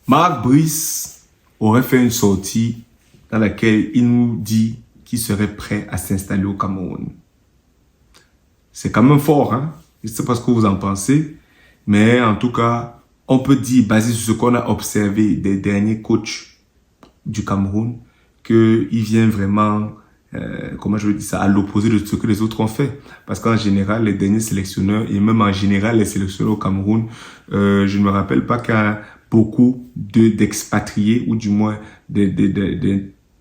Marc Brice aurait fait une sortie dans laquelle il nous dit qu'il serait prêt à s'installer au Cameroun. C'est quand même fort, hein? Je ne sais pas ce que vous en pensez, mais en tout cas, on peut dire, basé sur ce qu'on a observé des derniers coachs du Cameroun, qu'il vient vraiment, comment je veux dire ça, à l'opposé de ce que les autres ont fait. Parce qu'en général, les derniers sélectionneurs, et même en général les sélectionneurs au Cameroun, je ne me rappelle pas qu'il y a beaucoup d'expatriés, ou du moins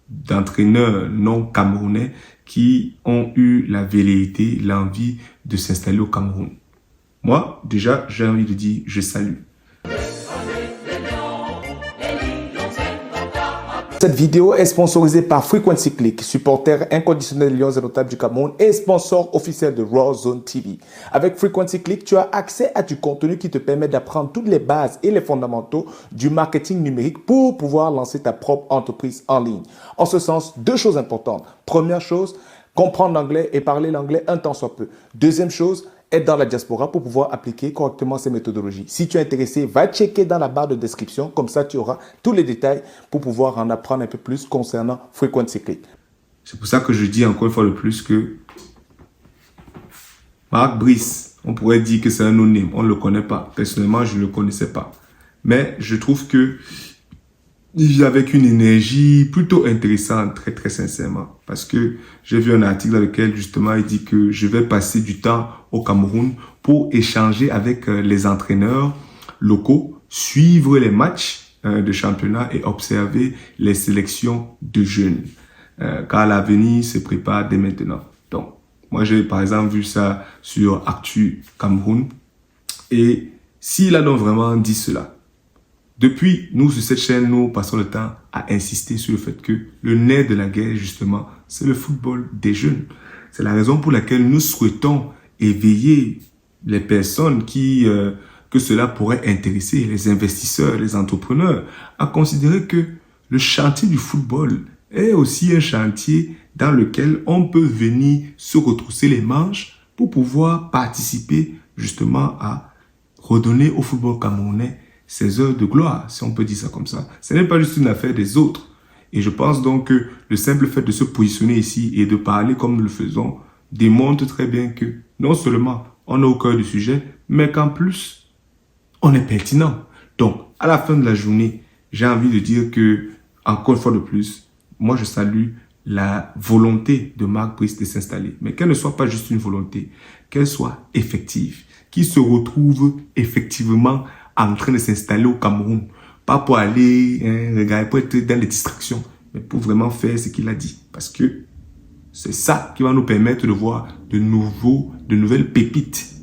d'entraîneurs non camerounais qui ont eu la velléité, l'envie de s'installer au Cameroun. Moi, déjà, j'ai envie de dire, je salue. Cette vidéo est sponsorisée par Frequency Click, supporter inconditionnel des Lions Indomptables du Cameroun et sponsor officiel de Raw Zone TV. Avec Frequency Click, tu as accès à du contenu qui te permet d'apprendre toutes les bases et les fondamentaux du marketing numérique pour pouvoir lancer ta propre entreprise en ligne. En ce sens, deux choses importantes. Première chose, comprendre l'anglais et parler l'anglais un temps soit peu. Deuxième chose, être dans la diaspora pour pouvoir appliquer correctement ces méthodologies. Si tu es intéressé, va checker dans la barre de description. Comme ça, tu auras tous les détails pour pouvoir en apprendre un peu plus concernant Frequency Click. C'est pour ça que je dis encore une fois de plus que Marc Brice, on pourrait dire que c'est un no-name. On ne le connaît pas. Personnellement, je ne le connaissais pas. Mais je trouve que il vit avec une énergie plutôt intéressante, très très sincèrement. Parce que j'ai vu un article dans lequel justement il dit que je vais passer du temps au Cameroun pour échanger avec les entraîneurs locaux, suivre les matchs de championnat et observer les sélections de jeunes. Car l'avenir se prépare dès maintenant. Donc, moi j'ai par exemple vu ça sur Actu Cameroun. Et s'il a donc vraiment dit cela, depuis, nous, sur cette chaîne, nous passons le temps à insister sur le fait que le nerf de la guerre, justement, c'est le football des jeunes. C'est la raison pour laquelle nous souhaitons éveiller les personnes que cela pourrait intéresser, les investisseurs, les entrepreneurs, à considérer que le chantier du football est aussi un chantier dans lequel on peut venir se retrousser les manches pour pouvoir participer, justement, à redonner au football camerounais ces heures de gloire, si on peut dire ça comme ça. Ce n'est pas juste une affaire des autres. Et je pense donc que le simple fait de se positionner ici et de parler comme nous le faisons démontre très bien que non seulement on est au cœur du sujet, mais qu'en plus, on est pertinent. Donc, à la fin de la journée, j'ai envie de dire que, encore une fois de plus, moi je salue la volonté de Marc Brice de s'installer. Mais qu'elle ne soit pas juste une volonté, qu'elle soit effective, qu'il se retrouve effectivement en train de s'installer au Cameroun. Pas pour aller regarder, pour être dans les distractions, mais pour vraiment faire ce qu'il a dit. Parce que c'est ça qui va nous permettre de voir de nouvelles pépites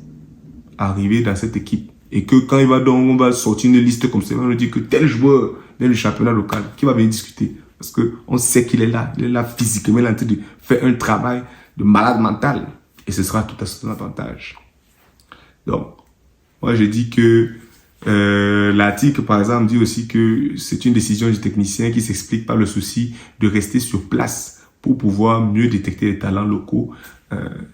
arriver dans cette équipe. Et que quand on va sortir une liste comme ça, on va nous dire que tel joueur dans le championnat local, qui va venir discuter. Parce qu'on sait qu'il est là physiquement, il est en train de faire un travail de malade mental. Et ce sera tout à son avantage. Donc, moi je dis que l'article, par exemple, dit aussi que c'est une décision du technicien qui s'explique par le souci de rester sur place pour pouvoir mieux détecter les talents locaux,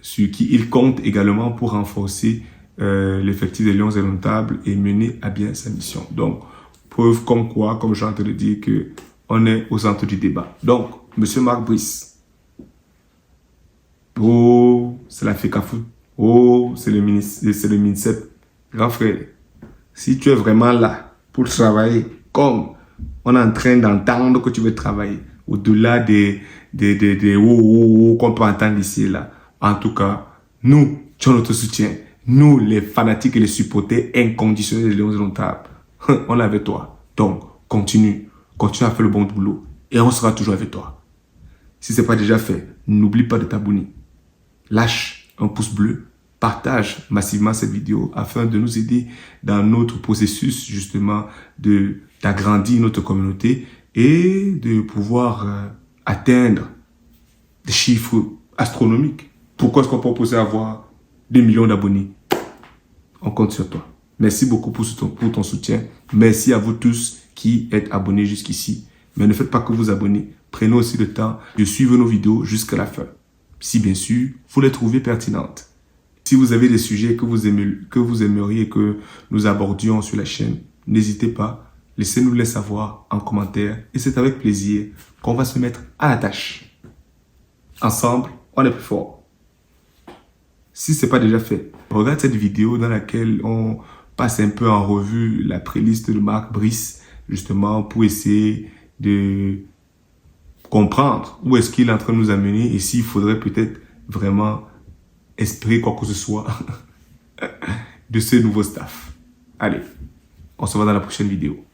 sur qui il compte également pour renforcer l'effectif des Lions Indomptables et mener à bien sa mission. Donc, preuve comme quoi, comme j'ai en train de dire, que on est au centre du débat. Donc, Monsieur Marc Brice, oh, c'est la FECAFOOT, oh, c'est le MINSEP, grand frère. Si tu es vraiment là pour travailler, comme on est en train d'entendre que tu veux travailler, au-delà des qu'on peut entendre ici et là, en tout cas, nous, tu as notre soutien. Nous, les fanatiques et les supporters inconditionnels des Lions Indomptables, on est avec toi. Donc, continue à faire le bon boulot et on sera toujours avec toi. Si ce n'est pas déjà fait, n'oublie pas de t'abonner. Lâche un pouce bleu. Partage massivement cette vidéo afin de nous aider dans notre processus justement d'agrandir notre communauté et de pouvoir atteindre des chiffres astronomiques. Pourquoi est-ce qu'on peut proposer avoir 2 millions d'abonnés? On compte sur toi. Merci beaucoup pour ton soutien. Merci à vous tous qui êtes abonnés jusqu'ici. Mais ne faites pas que vous abonner. Prenez aussi le temps de suivre nos vidéos jusqu'à la fin. Si bien sûr, vous les trouvez pertinentes. Si vous avez des sujets que vous aimeriez que nous abordions sur la chaîne, n'hésitez pas, Laissez-nous les savoir en commentaire et c'est avec plaisir qu'on va se mettre à la tâche. Ensemble, on est plus fort. Si ce n'est pas déjà fait, regarde cette vidéo dans laquelle on passe un peu en revue la playlist de Mark Brice, justement pour essayer de comprendre où est-ce qu'il est en train de nous amener et s'il faudrait peut-être vraiment espérer quoi que ce soit de ce nouveau staff. Allez, on se voit dans la prochaine vidéo.